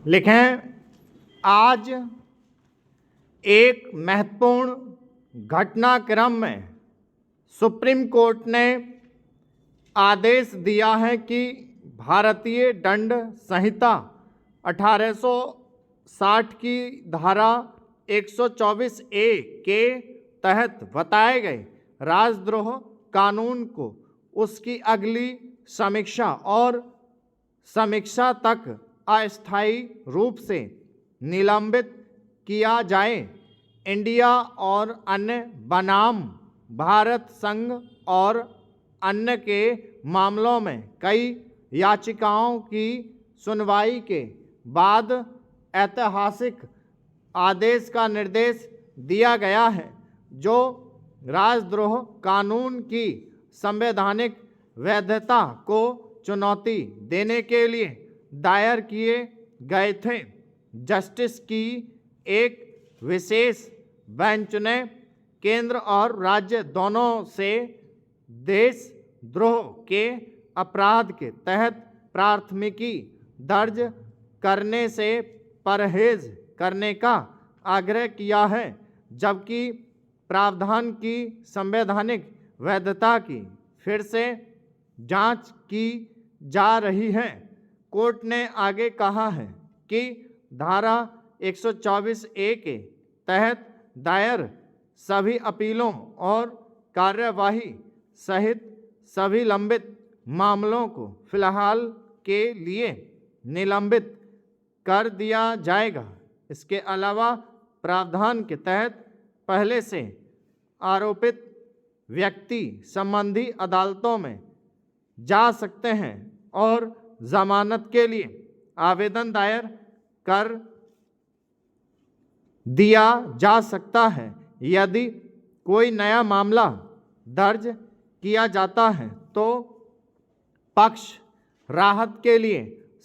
लिखें, आज एक महत्वपूर्ण घटनाक्रम में सुप्रीम कोर्ट ने आदेश दिया है कि भारतीय दंड संहिता 1860 की धारा 124 ए के तहत बताए गए राजद्रोह कानून को उसकी अगली समीक्षा तक अस्थायी रूप से निलंबित किया जाए। इंडिया और अन्य बनाम भारत संघ और अन्य के मामलों में कई याचिकाओं की सुनवाई के बाद ऐतिहासिक आदेश का निर्देश दिया गया है, जो राजद्रोह कानून की संवैधानिक वैधता को चुनौती देने के लिए दायर किए गए थे। जस्टिस की एक विशेष बेंच ने केंद्र और राज्य दोनों से देशद्रोह के अपराध के तहत प्राथमिकी दर्ज करने से परहेज करने का आग्रह किया है, जबकि प्रावधान की संवैधानिक वैधता की फिर से जांच की जा रही है। कोर्ट ने आगे कहा है कि धारा 124 ए के तहत दायर सभी अपीलों और कार्यवाही सहित सभी लंबित मामलों को फिलहाल के लिए निलंबित कर दिया जाएगा। इसके अलावा प्रावधान के तहत पहले से आरोपित व्यक्ति संबंधी अदालतों में जा सकते हैं और जमानत के लिए आवेदन दायर कर दिया जा सकता है। यदि कोई नया मामला दर्ज किया जाता है तो पक्ष राहत के लिए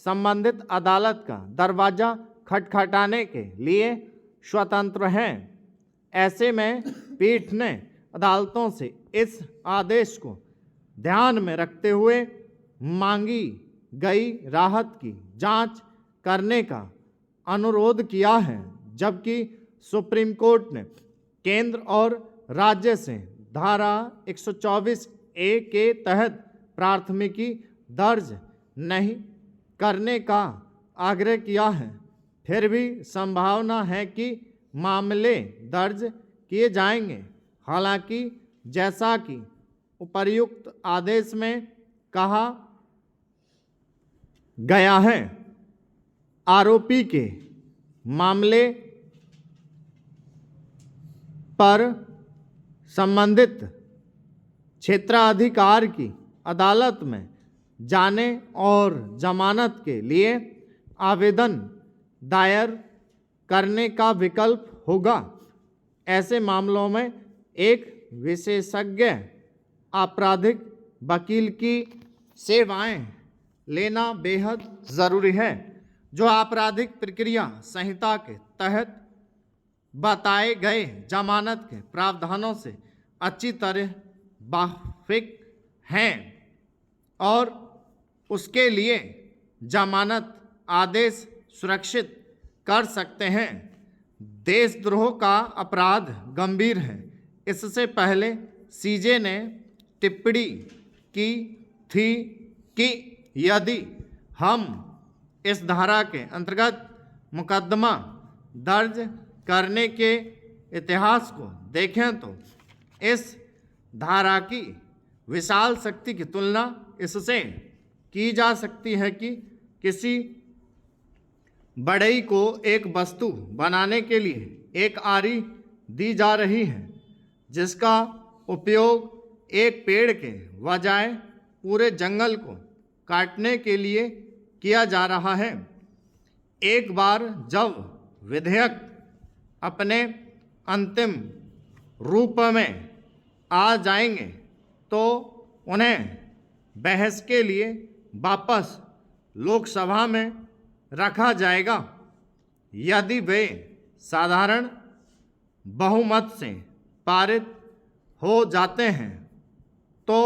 संबंधित अदालत का दरवाजा खटखटाने के लिए स्वतंत्र हैं। ऐसे में पीठ ने अदालतों से इस आदेश को ध्यान में रखते हुए मांगी गई राहत की जांच करने का अनुरोध किया है, जबकि सुप्रीम कोर्ट ने केंद्र और राज्य से धारा 124 ए के तहत प्राथमिकी दर्ज नहीं करने का आग्रह किया है। फिर भी संभावना है कि मामले दर्ज किए जाएंगे। हालांकि जैसा कि उपर्युक्त आदेश में कहा गया है, आरोपी के मामले पर संबंधित क्षेत्राधिकार की अदालत में जाने और जमानत के लिए आवेदन दायर करने का विकल्प होगा। ऐसे मामलों में एक विशेषज्ञ आपराधिक वकील की सेवाएं लेना बेहद ज़रूरी है, जो आपराधिक प्रक्रिया संहिता के तहत बताए गए जमानत के प्रावधानों से अच्छी तरह वाकिफ हैं और उसके लिए जमानत आदेश सुरक्षित कर सकते हैं। देशद्रोह का अपराध गंभीर है। इससे पहले सीजे ने टिप्पणी की थी कि यदि हम इस धारा के अंतर्गत मुकदमा दर्ज करने के इतिहास को देखें तो इस धारा की विशाल शक्ति की तुलना इससे की जा सकती है कि किसी बढ़ई को एक वस्तु बनाने के लिए एक आरी दी जा रही है, जिसका उपयोग एक पेड़ के बजाय पूरे जंगल को काटने के लिए किया जा रहा है। एक बार जब विधेयक अपने अंतिम रूप में आ जाएंगे तो उन्हें बहस के लिए वापस लोकसभा में रखा जाएगा। यदि वे साधारण बहुमत से पारित हो जाते हैं तो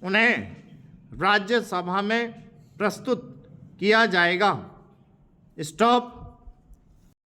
उन्हें राज्यसभा में प्रस्तुत किया जाएगा। स्टॉप।